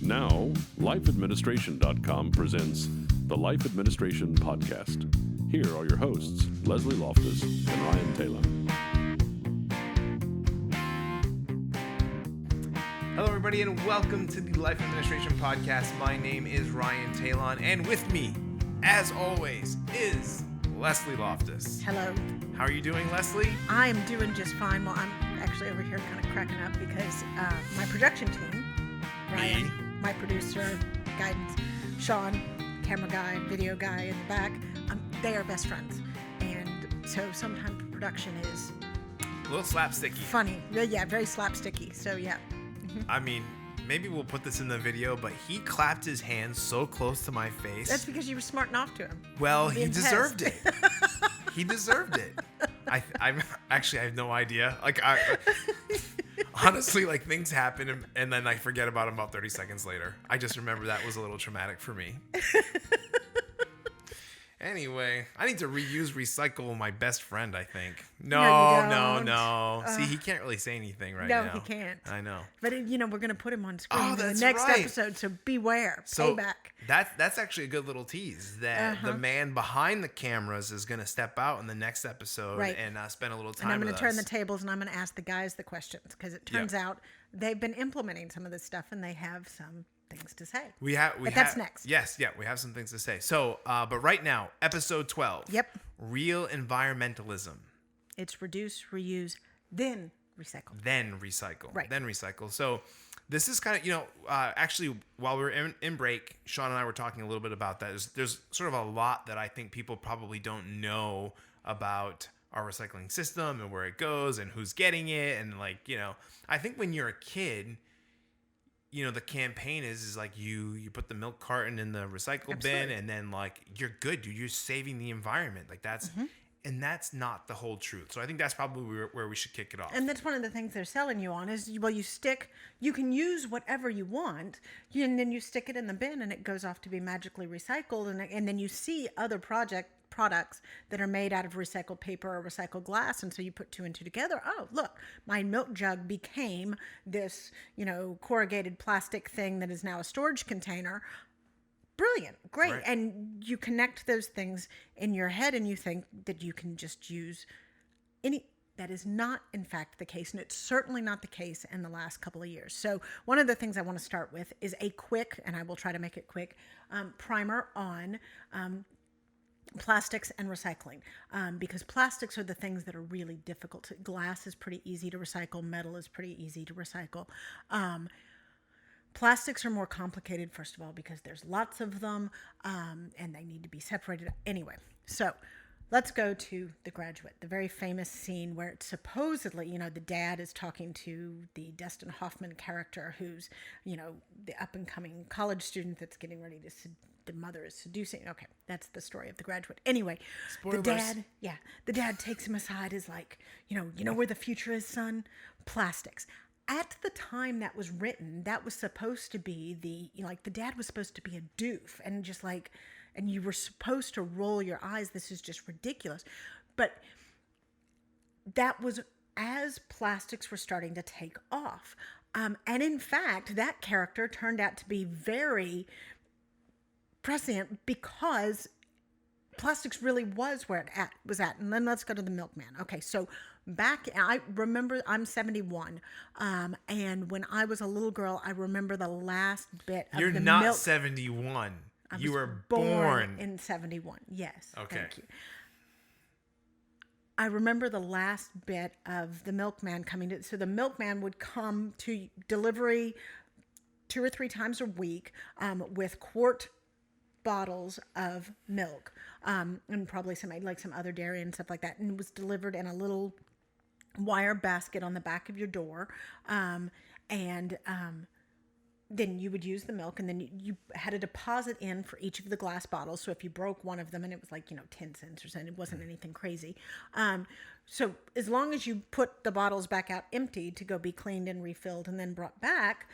Now, lifeadministration.com presents the Life Administration Podcast. Here are your hosts, Leslie Loftus and Ryan Taylor. Hello, everybody, and welcome to the Life Administration Podcast. My name is Ryan Taylor, and with me, as always, is Leslie Loftus. Hello. How are you doing, Leslie? I am doing just fine. Well, I'm actually over here kind of cracking up because my production team, Ryan, my producer, guidance, Sean, camera guy, video guy in the back, they are best friends. And so sometimes production is A little slapsticky. funny. Yeah, very slapsticky. So, yeah. I mean, maybe we'll put this in the video, but he clapped his hands so close to my face. That's because you were smarting off to him. Well, he Being deserved pissed. it. He deserved it. I have no idea. Honestly, things happen and then I forget about them about 30 seconds later. I just remember that was a little traumatic for me. Anyway, I need to recycle my best friend, I think. No. See, he can't really say anything right now. No, he can't. I know. But, we're going to put him on screen in the that's next right. episode, so beware. So Payback. that's actually a good little tease that the man behind the cameras is going to step out in the next episode and spend a little time And I'm with going us. to turn the tables and I'm going to ask the guys the questions because it turns out they've been implementing some of this stuff and they have some things to say. That's next. Yes, we have some things to say. So, but right now, episode 12. Yep. Real Environmentalism. It's reduce, reuse, then recycle. Then recycle. Right. Then recycle. So this is kind of, actually, while we were in break, Sean and I were talking a little bit about that. There's sort of a lot that I think people probably don't know about our recycling system and where it goes and who's getting it. And I think when you're a kid, the campaign is you put the milk carton in the recycle bin and then you're good, dude. You're saving the environment. And that's not the whole truth. So I think that's probably where we should kick it off. And that's one of the things they're selling you on is, you can use whatever you want, and then you stick it in the bin and it goes off to be magically recycled. And then you see other products that are made out of recycled paper or recycled glass. And so you put two and two together. Oh, look, my milk jug became this, corrugated plastic thing that is now a storage container. Brilliant. Great. Right. And you connect those things in your head and you think that you can just use any. That is not, in fact, the case. And it's certainly not the case in the last couple of years. So one of the things I want to start with is a quick, and I will try to make it quick, primer on plastics and recycling, because plastics are the things that are really difficult. Glass is pretty easy to recycle. Metal is pretty easy to recycle. Plastics are more complicated, first of all, because there's lots of them, and they need to be separated. Anyway, so let's go to The Graduate, the very famous scene where it's supposedly, the dad is talking to the Dustin Hoffman character who's, the up-and-coming college student that's getting ready to the mother is seducing. Okay, that's the story of The Graduate. Anyway, Spoilers. the dad takes him aside, is like, you know where the future is, son? Plastics. At the time that was written, that was supposed to be the dad was supposed to be a doof and just and you were supposed to roll your eyes. This is just ridiculous. But that was as plastics were starting to take off. And in fact, that character turned out to be very prescient because plastics really was where it was at. And then let's go to the milkman. Okay, so I remember, I'm 71, and when I was a little girl, I remember the last bit of You're the not milk. 71. You were born in 71. Yes. Okay. Thank you. I remember the last bit of the milkman coming to. So the milkman would come to delivery 2 or 3 times a week with quart bottles of milk, and probably some other dairy and stuff like that, and it was delivered in a little wire basket on the back of your door, and then you would use the milk, and then you had a deposit in for each of the glass bottles. So if you broke one of them, and it was 10 cents or something, it wasn't anything crazy. So as long as you put the bottles back out empty to go be cleaned and refilled and then brought back,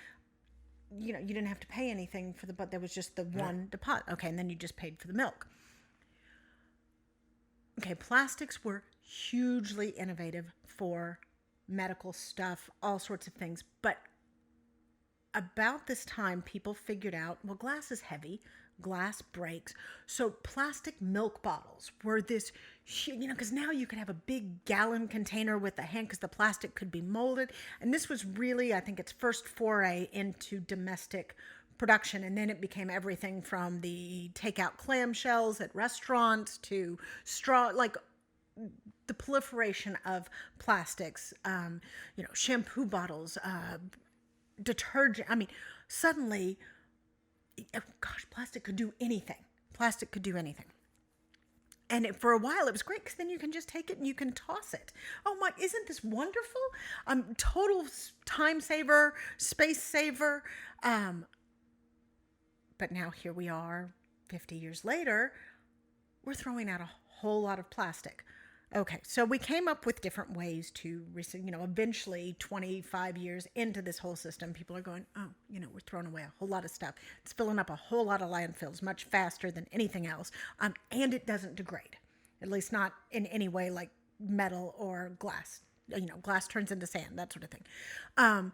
you didn't have to pay anything but there was just the one deposit. Okay, and then you just paid for the milk. Okay, plastics were hugely innovative for medical stuff, all sorts of things, but about this time, people figured out, well, glass is heavy, glass breaks. So plastic milk bottles were this, because now you could have a big gallon container with a hand because the plastic could be molded. And this was really, I think, its first foray into domestic production. And then it became everything from the takeout clamshells at restaurants to straw, like the proliferation of plastics, shampoo bottles, detergent. I mean, suddenly, plastic could do anything. Plastic could do anything. And for a while, it was great because then you can just take it and you can toss it. Oh my, isn't this wonderful? Total time saver, space saver. But now here we are, 50 years later, we're throwing out a whole lot of plastic. Okay, so we came up with different ways to, eventually 25 years into this whole system, people are going, we're throwing away a whole lot of stuff. It's filling up a whole lot of landfills much faster than anything else. And it doesn't degrade, at least not in any way like metal or glass. Glass turns into sand, that sort of thing.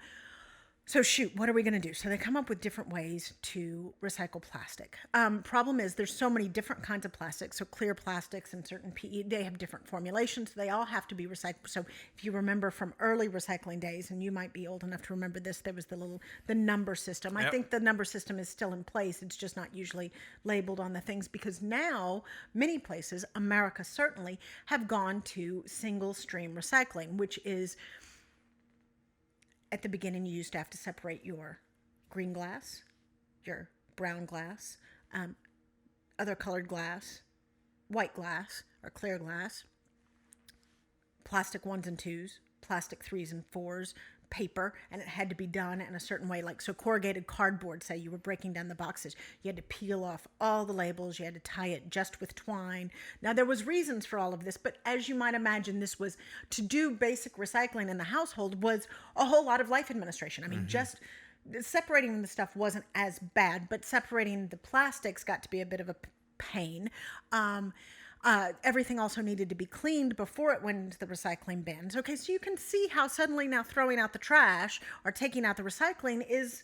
So what are we going to do? So they come up with different ways to recycle plastic. Problem is there's so many different kinds of plastics. So clear plastics and certain PE, they have different formulations. They all have to be recycled. So if you remember from early recycling days, and you might be old enough to remember this, there was the number system. Yep. I think the number system is still in place. It's just not usually labeled on the things because now many places, America certainly, have gone to single stream recycling, which is, at the beginning, you used to have to separate your green glass, your brown glass, other colored glass, white glass or clear glass, plastic 1s and 2s, plastic 3s and 4s, paper, and it had to be done in a certain way. Like, so corrugated cardboard, say you were breaking down the boxes, you had to peel off all the labels, you had to tie it just with twine. Now, there was reasons for all of this, but as you might imagine, this was to do basic recycling in the household was a whole lot of life administration. I mean, just separating the stuff wasn't as bad, but separating the plastics got to be a bit of a pain. Everything also needed to be cleaned before it went into the recycling bins. Okay, so you can see how suddenly now throwing out the trash or taking out the recycling is...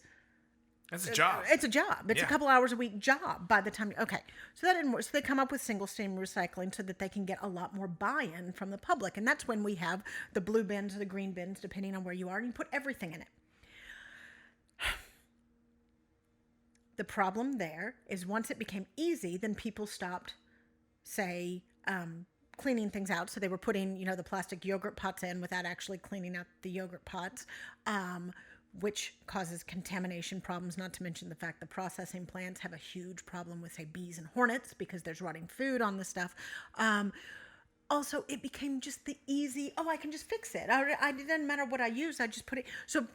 It's a job. It's a job. It's a couple hours a week job by the time... Okay, so that didn't work. So they come up with single stream recycling so that they can get a lot more buy-in from the public. And that's when we have the blue bins or the green bins, depending on where you are, and you put everything in it. The problem there is once it became easy, then people stopped... say, cleaning things out. So they were putting, the plastic yogurt pots in without actually cleaning out the yogurt pots, which causes contamination problems, not to mention the fact the processing plants have a huge problem with, say, bees and hornets because there's rotting food on the stuff. Also, it became just the easy, I can just fix it. It doesn't matter what I use, I just put it. So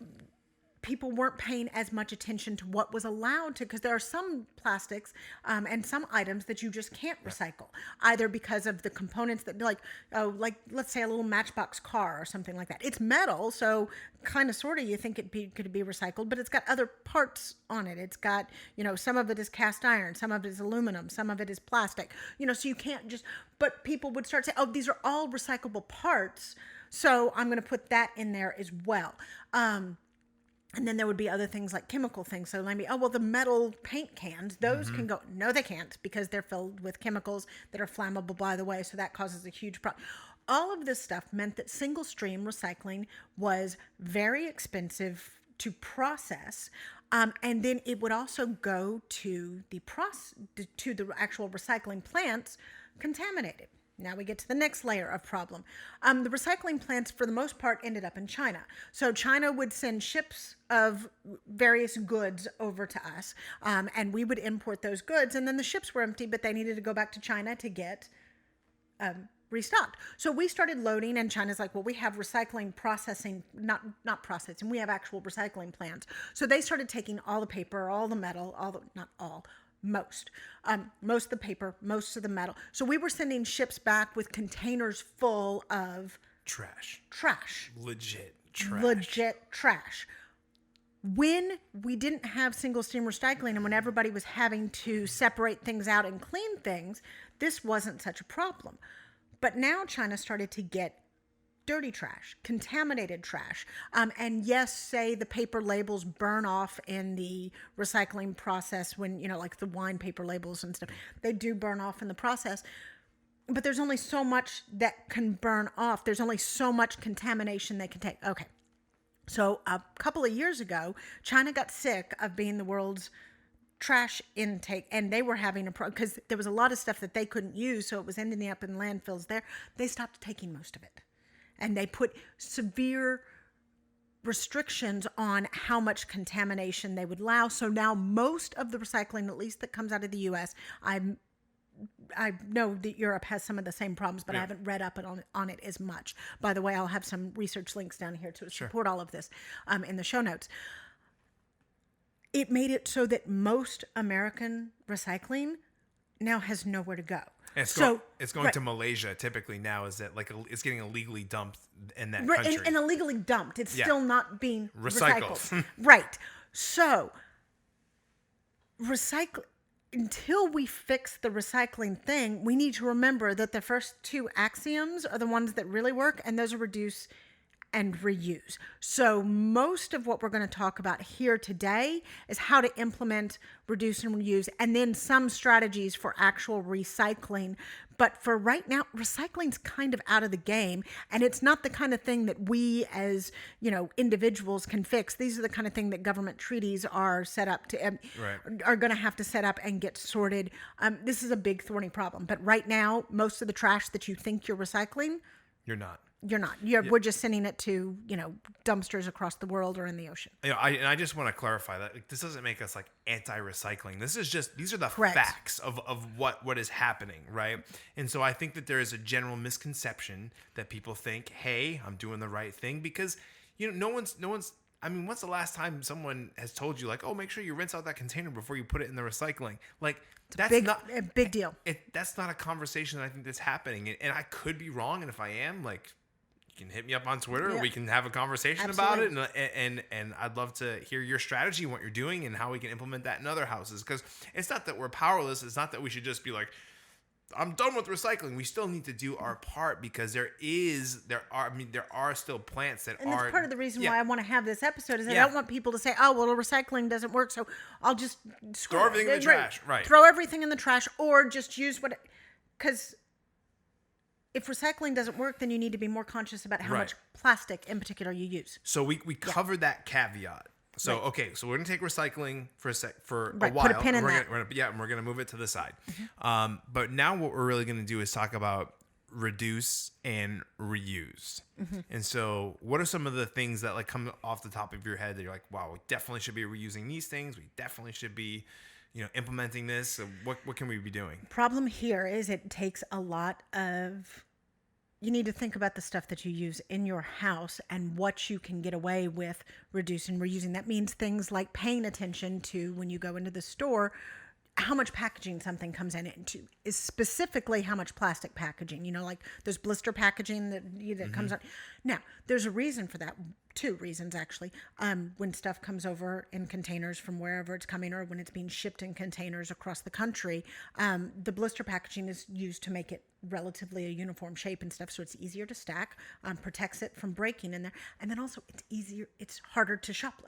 people weren't paying as much attention to what was allowed to, because there are some plastics and some items that you just can't recycle, either because of the components that, like let's say a little Matchbox car or something like that. It's metal, so kind of sort of you think could be recycled, but it's got other parts on it. It's got, some of it is cast iron, some of it is aluminum, some of it is plastic, so you can't just, but people would start saying, these are all recyclable parts, so I'm going to put that in there as well. And then there would be other things like chemical things. So maybe, the metal paint cans, those can go. No, they can't, because they're filled with chemicals that are flammable, by the way. So that causes a huge problem. All of this stuff meant that single stream recycling was very expensive to process. And then it would also go to the actual recycling plants contaminated. Now we get to the next layer of problem. The recycling plants, for the most part, ended up in China. So China would send ships of various goods over to us, and we would import those goods. And then the ships were empty, but they needed to go back to China to get restocked. So we started loading, and China's like, we have recycling processing, not processing, we have actual recycling plants. So they started taking all the paper, all the metal, most of the paper, most of the metal. So we were sending ships back with containers full of trash. Legit trash. When we didn't have single stream recycling and when everybody was having to separate things out and clean things, this wasn't such a problem. But now China started to get dirty trash, contaminated trash. And yes, say the paper labels burn off in the recycling process when, like the wine paper labels and stuff, they do burn off in the process. But there's only so much that can burn off. There's only so much contamination they can take. Okay. So a couple of years ago, China got sick of being the world's trash intake, and they were having a problem because there was a lot of stuff that they couldn't use, so it was ending up in landfills there. They stopped taking most of it. And they put severe restrictions on how much contamination they would allow. So now most of the recycling, at least that comes out of the U.S., I know that Europe has some of the same problems, but I haven't read up on it as much. By the way, I'll have some research links down here to support all of this in the show notes. It made it so that most American recycling now has nowhere to go. It's going to Malaysia typically now. Is that it's getting illegally dumped in that country? And illegally dumped. It's still not being recycled. Right. So until we fix the recycling thing, we need to remember that the first two axioms are the ones that really work, and those are reduce and reuse. So most of what we're going to talk about here today is how to implement reduce and reuse, and then some strategies for actual recycling. But for right now, recycling's kind of out of the game, and it's not the kind of thing that we as, individuals can fix. These are the kind of thing that government treaties are set up to, are going to have to set up and get sorted. This is a big thorny problem. But right now, most of the trash that you think you're recycling, you're not. You're not. We're just sending it to, dumpsters across the world or in the ocean. I just want to clarify that this doesn't make us anti-recycling. These are the facts of what is happening, right? And so I think that there is a general misconception that people think, hey, I'm doing the right thing, because no one's. I mean, when's the last time someone has told you oh, make sure you rinse out that container before you put it in the recycling? That's not a big deal. That's not a conversation that I think that's happening, and I could be wrong. And if I am, you can hit me up on Twitter. We can have a conversation about it, and I'd love to hear your strategy, what you're doing, and how we can implement that in other houses. Because it's not that we're powerless. It's not that we should just be I'm done with recycling. We still need to do our part, because there are still plants that are. And that's part of the reason why I want to have this episode is that I don't want people to say, oh, well, recycling doesn't work, so I'll just throw everything in the trash. Right. Throw everything in the trash, or just use because if recycling doesn't work, then you need to be more conscious about how much plastic in particular you use. So we covered that caveat. So, okay, so we're going to take recycling for a while. Put a pin in that. We're going to move it to the side. Mm-hmm. But now what we're really going to do is talk about reduce and reuse. Mm-hmm. And so what are some of the things that come off the top of your head that you're wow, we definitely should be reusing these things. We definitely should be implementing this. So what can we be doing? Problem here is it takes a lot of... You need to think about the stuff that you use in your house and what you can get away with reducing and reusing. That means things like paying attention to, when you go into the store, how much packaging something comes in into, is specifically how much plastic packaging, there's blister packaging that comes out. Now, there's a reason for that. Two reasons, actually. When stuff comes over in containers from wherever it's coming, or when it's being shipped in containers across the country, the blister packaging is used to make it relatively a uniform shape and stuff, so it's easier to stack, protects it from breaking in there, and then also it's harder to shop.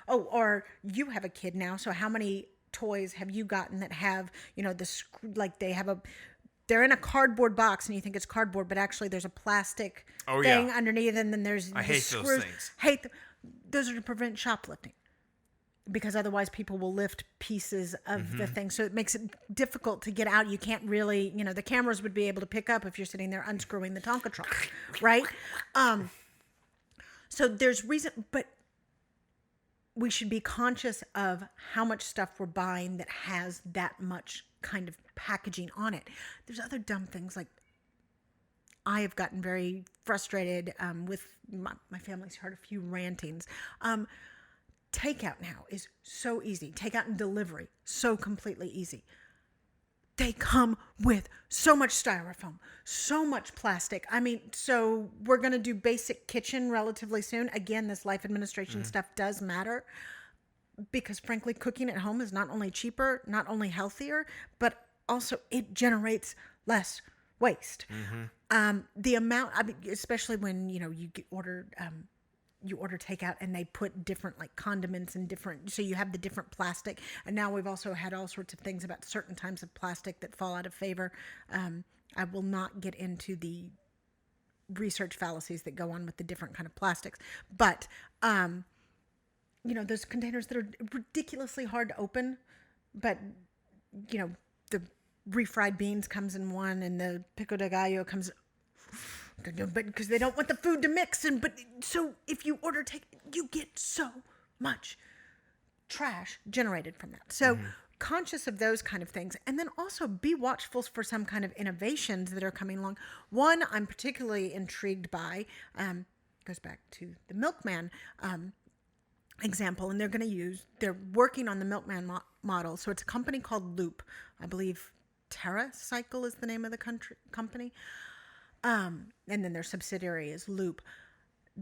Or you have a kid now, so how many toys have you gotten that have, they're in a cardboard box and you think it's cardboard, but actually there's a plastic thing underneath, and then there's I hate screws. Those things. Those are to prevent shoplifting, because otherwise people will lift pieces of the thing. So it makes it difficult to get out. You can't really, the cameras would be able to pick up if you're sitting there unscrewing the Tonka truck, right? So there's reason, but we should be conscious of how much stuff we're buying that has that much kind of packaging on it. There's other dumb things I have gotten very frustrated with. My family's heard a few rantings. Takeout now is so easy. Takeout and delivery, so completely easy. They come with so much styrofoam, so much plastic. I mean, so we're going to do basic kitchen relatively soon. Again, this life administration stuff does matter, because frankly, cooking at home is not only cheaper, not only healthier, but also it generates less waste. The amount, I mean, especially when, you order takeout and they put different like condiments and different, so you have the different plastic. And now we've also had all sorts of things about certain types of plastic that fall out of favor. I will not get into the research fallacies that go on with the different kind of plastics, but, those containers that are ridiculously hard to open, but, the refried beans comes in one and the pico de gallo comes, but because they don't want the food to mix. So if you order you get so much trash generated from that. So conscious of those kind of things, and then also be watchful for some kind of innovations that are coming along. One I'm particularly intrigued by goes back to the milkman example, and they're working on the milkman model. So it's a company called Loop, I believe. TerraCycle is the name of the company. And then their subsidiary is Loop.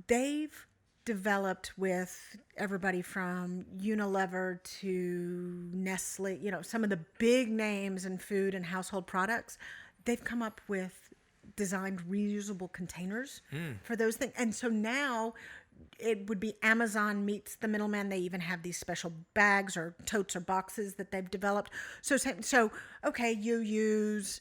They've developed with everybody from Unilever to Nestle, some of the big names in food and household products. They've come up with designed reusable containers for those things. And so now it would be Amazon meets the middleman. They even have these special bags or totes or boxes that they've developed. So okay, you use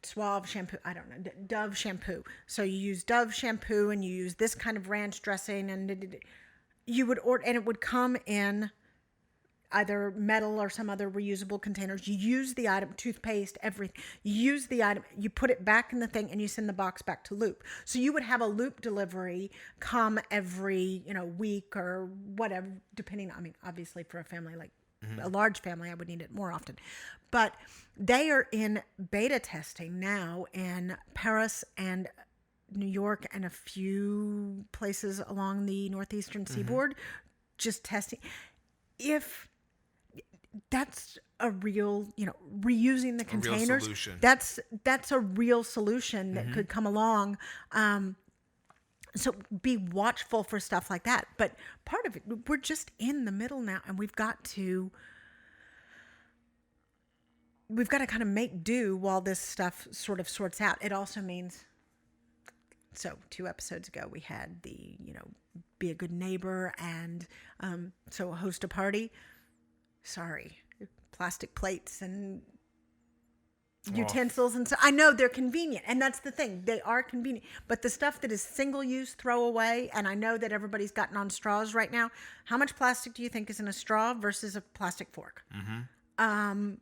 Suave shampoo, I don't know, Dove shampoo. So you use Dove shampoo and you use this kind of ranch dressing, and you would order, and it would come in either metal or some other reusable containers. You use the item, toothpaste, everything. You use the item, you put it back in the thing, and you send the box back to Loop. So you would have a Loop delivery come every, week or whatever, depending. I mean, obviously for a family like a large family, I would need it more often. But they are in beta testing now in Paris and New York and a few places along the northeastern seaboard, just testing. If that's a real, reusing the containers, solution. That's a real solution that could come along. So be watchful for stuff like that. But part of it, we're just in the middle now, and we've got to kind of make do while this stuff sort of sorts out. It also means, so 2 episodes ago, we had the, be a good neighbor and so host a party. Sorry, plastic plates and utensils, and so I know they're convenient, and that's the thing, they are convenient, but the stuff that is single use, throw away. And I know that everybody's gotten on straws right now. How much plastic do you think is in a straw versus a plastic fork? And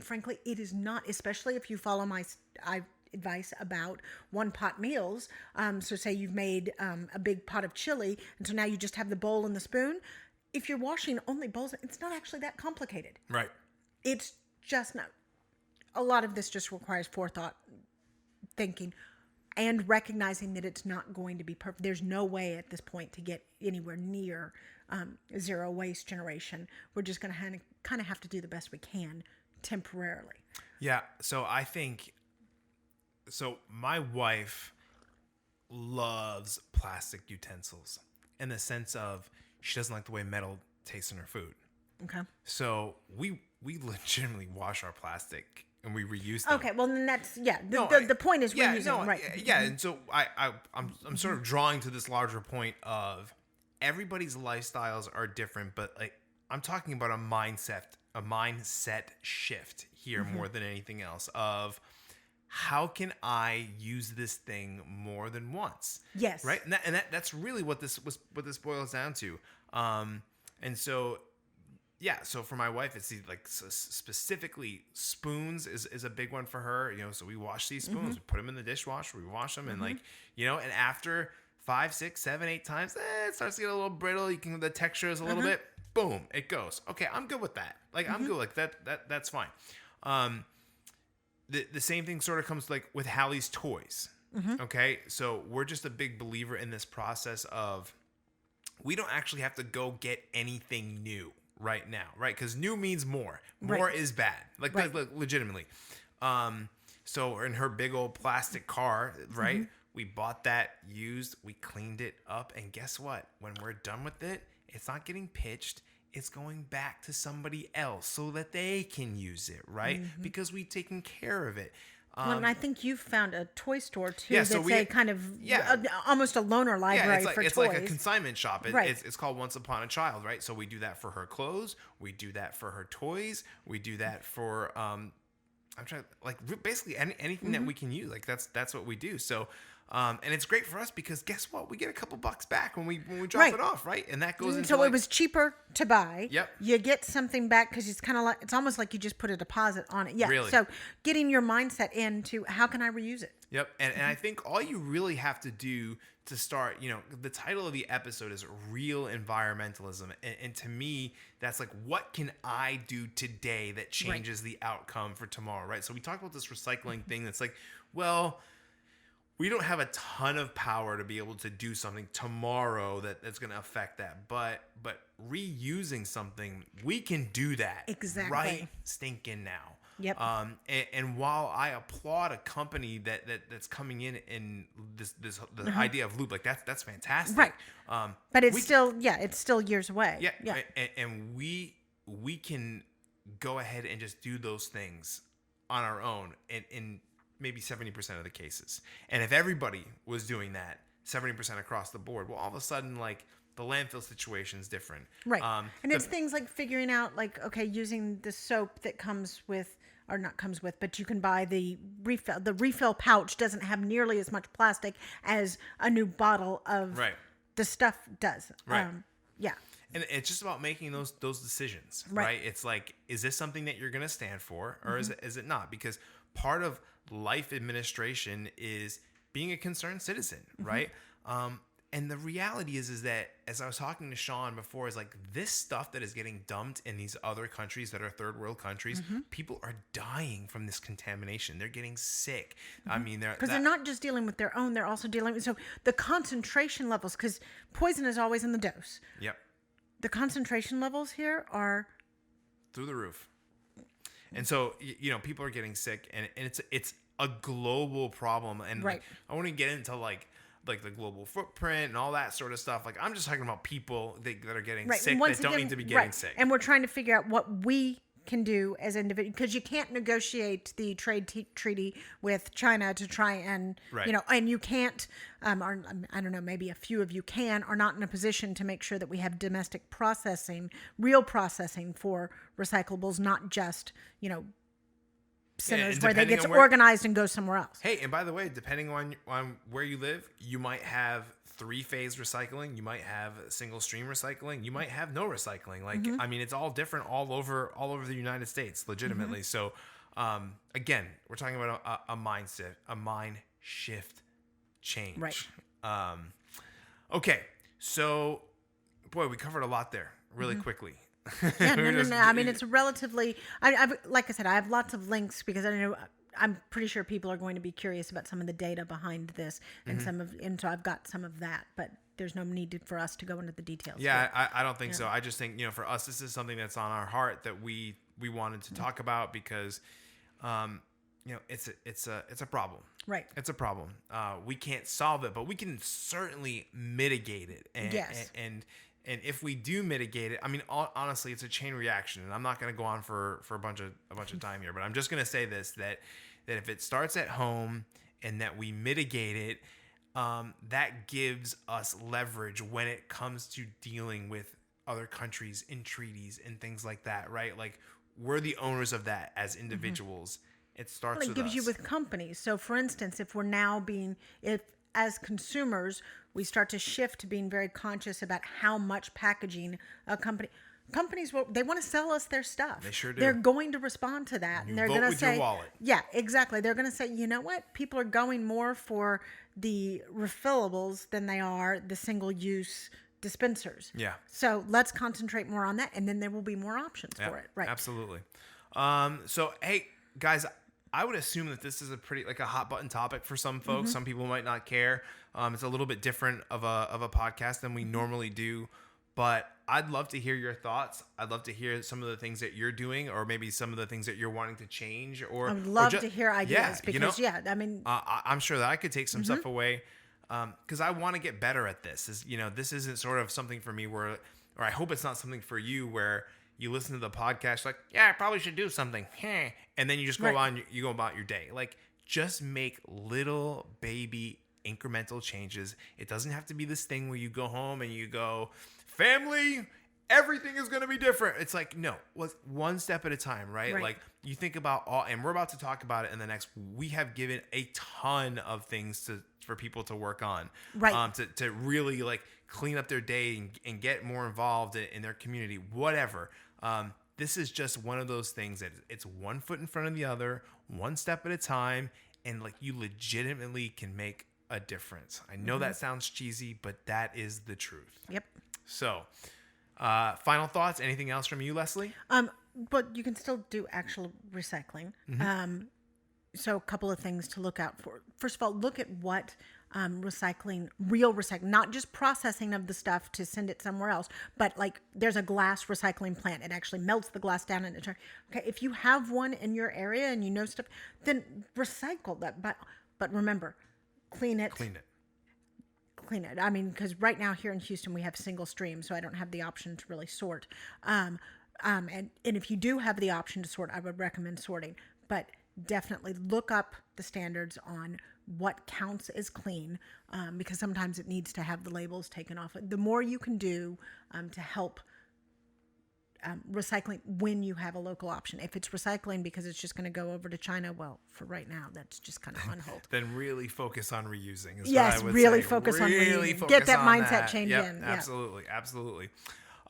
frankly, it is not, especially if you follow my advice about one pot meals. So say you've made a big pot of chili, and so now you just have the bowl and the spoon. If you're washing only bowls, it's not actually that complicated. Right. It's just not. A lot of this just requires forethought, thinking, and recognizing that it's not going to be perfect. There's no way at this point to get anywhere near zero waste generation. We're just going to kind of have to do the best we can temporarily. Yeah. So I think, my wife loves plastic utensils in the sense of she doesn't like the way metal tastes in her food. Okay. So we legitimately wash our plastic and we reuse them. Okay, well then that's the point is reusing them, right? Yeah, and so I'm sort of drawing to this larger point of everybody's lifestyles are different, but like I'm talking about a mindset shift here more than anything else of how can I use this thing more than once? Yes. Right? And that's really what this boils down to. And so yeah, so for my wife, it's like specifically spoons is a big one for her. So we wash these spoons, we put them in the dishwasher, we wash them, and and after 5, 6, 7, 8 times, it starts to get a little brittle. The texture is a little bit, boom, it goes. Okay, I'm good with that. Like I'm good, like that's fine. The same thing sort of comes like with Hallie's toys. Okay, so we're just a big believer in this process of we don't actually have to go get anything new right now, right? Because new means more. More is bad, like legitimately. So in her big old plastic car, right? We bought that used, we cleaned it up, and guess what? When we're done with it, it's not getting pitched. It's going back to somebody else so that they can use it, right? Because we've taken care of it. Well, and I think you found a toy store too. Yeah, that's so a kind of almost a loaner library for it's toys. like a consignment shop. Right. It's called Once Upon a Child, right? So we do that for her clothes. We do that for her toys. We do that for I'm trying basically anything that we can use. Like that's what we do. So. And it's great for us because guess what? We get a couple bucks back when we drop it off, right? And that goes into so it was cheaper to buy. Yep. You get something back because it's kind of like it's almost like you just put a deposit on it. Yeah. Really. So getting your mindset into how can I reuse it? Yep. And I think all you really have to do to start, the title of the episode is Real Environmentalism. And to me, that's like, what can I do today that changes the outcome for tomorrow, right? So we talked about this recycling thing that's like, well, we don't have a ton of power to be able to do something tomorrow that's going to affect that. But reusing something, we can do that exactly right stinking now. Yep. And while I applaud a company that's coming in this the idea of loop, like that's fantastic. Right. But it's still years away. Yeah. Yeah. And we can go ahead and just do those things on our own in maybe 70% of the cases. And if everybody was doing that 70% across the board, well, all of a sudden, like, the landfill situation is different. Right. And it's things like figuring out, like, okay, using the soap that comes with, or not comes with, but you can buy the refill. The refill pouch doesn't have nearly as much plastic as a new bottle of the stuff does. Right. Yeah. And it's just about making those decisions, right? It's like, is this something that you're going to stand for, or is it not? Because part of life administration is being a concerned citizen, right? And the reality is that, as I was talking to Sean before, is like this stuff that is getting dumped in these other countries that are third world countries, people are dying from this contamination. They're getting sick. I mean, they're not just dealing with their own; they're also dealing with the concentration levels. Because poison is always in the dose. Yep. The concentration levels here are through the roof. And so, people are getting sick, and it's a global problem. And like, I want to get into like the global footprint and all that sort of stuff. Like, I'm just talking about people that are getting sick that don't need to be getting sick. And we're trying to figure out what we can do as individuals, because you can't negotiate the trade treaty with China to try and, and you can't, or I don't know, maybe a few of you are not in a position to make sure that we have domestic processing, real processing for recyclables, not just, centers where they get organized and go somewhere else. Hey, and by the way, depending on where you live, you might have 3-phase recycling, you might have single stream recycling, you might have no recycling. Like, I mean, it's all different all over the United States, legitimately. So, again, we're talking about a mindset, a mind shift change. Right. Okay. So, boy, we covered a lot there really quickly. Yeah, no. I mean, it's relatively. I've like I said, I have lots of links because I'm pretty sure people are going to be curious about some of the data behind this and and so I've got some of that, but there's no need for us to go into the details. Yeah, I don't think so. I just think, for us, this is something that's on our heart that we wanted to talk about because, it's a problem. Right. It's a problem. We can't solve it, but we can certainly mitigate it. And, yes. And if we do mitigate it, I mean, honestly, it's a chain reaction, and I'm not going to go on for a bunch of time here, but I'm just going to say this, that if it starts at home and that we mitigate it, that gives us leverage when it comes to dealing with other countries in treaties and things like that, right? Like, we're the owners of that as individuals. It starts with us. It gives you with companies. So, for instance, if we're now as consumers, we start to shift to being very conscious about how much packaging companies they want to sell us their stuff. They sure do. They're going to respond to that, and they're going to say, your wallet. Yeah, exactly. They're going to say, you know what? People are going more for the refillables than they are the single-use dispensers. Yeah. So let's concentrate more on that, and then there will be more options for it. Right. Absolutely. So, hey, guys, I would assume that this is a pretty a hot button topic for some folks. Some people might not care. It's a little bit different of a podcast than we normally do, but I'd love to hear your thoughts. I'd love to hear some of the things that you're doing, or maybe some of the things that you're wanting to change. Or I would love to hear ideas because I mean, I'm sure that I could take some stuff away because I want to get better at this. This isn't sort of something for me or I hope it's not something for you where you listen to the podcast like, yeah, I probably should do something, and then you just go on, you go about your day. Like, just make little baby incremental changes. It doesn't have to be this thing where you go home and you go, family, everything is going to be different. It's like, no, one step at a time, right? Like you think about all, and we're about to talk about it in the next, we have given a ton of things for people to work on, right? To really like clean up their day and get more involved in their community, whatever. This is just one of those things that it's one foot in front of the other, one step at a time. And like you legitimately can make a difference. I know that sounds cheesy, but that is the truth. Yep. So, final thoughts? Anything else from you, Leslie? But you can still do actual recycling. So a couple of things to look out for. First of all, look at what real recycling, not just processing of the stuff to send it somewhere else, but like there's a glass recycling plant. It actually melts the glass down and it turns. Okay, if you have one in your area and you know stuff, then recycle that. But remember, clean it. I mean, because right now here in Houston, we have single stream, so I don't have the option to really sort. And if you do have the option to sort, I would recommend sorting. But definitely look up the standards on what counts as clean, because sometimes it needs to have the labels taken off. The more you can do to help recycling when you have a local option. If it's recycling because it's just going to go over to China, well, for right now, that's just kind of on hold. Then really focus on reusing. Yes, really focus on reusing. Get that mindset change in. Absolutely.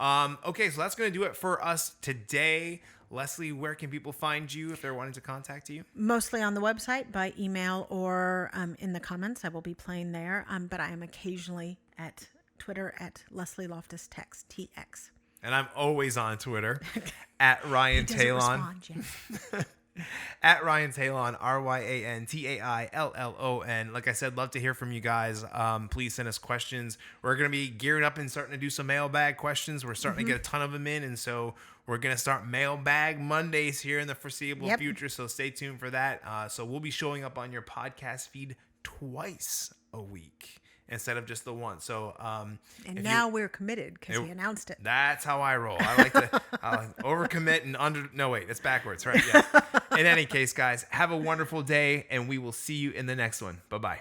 Okay, so that's going to do it for us today. Leslie, where can people find you if they're wanting to contact you? Mostly on the website, by email, or in the comments. I will be playing there. But I am occasionally at Twitter at Leslie Loftus Text, TX. And I'm always on Twitter at Ryan Talon. At Ryan Talon, RyanTaillon. Like I said, love to hear from you guys. Please send us questions. We're going to be gearing up and starting to do some mailbag questions. We're starting to get a ton of them in. And so we're going to start mailbag Mondays here in the foreseeable future. So stay tuned for that. So we'll be showing up on your podcast feed twice a week instead of just the one. So, and now we're committed because he announced it. That's how I roll. I like to overcommit and no, wait, it's backwards, right? Yeah. In any case, guys, have a wonderful day and we will see you in the next one. Bye-bye.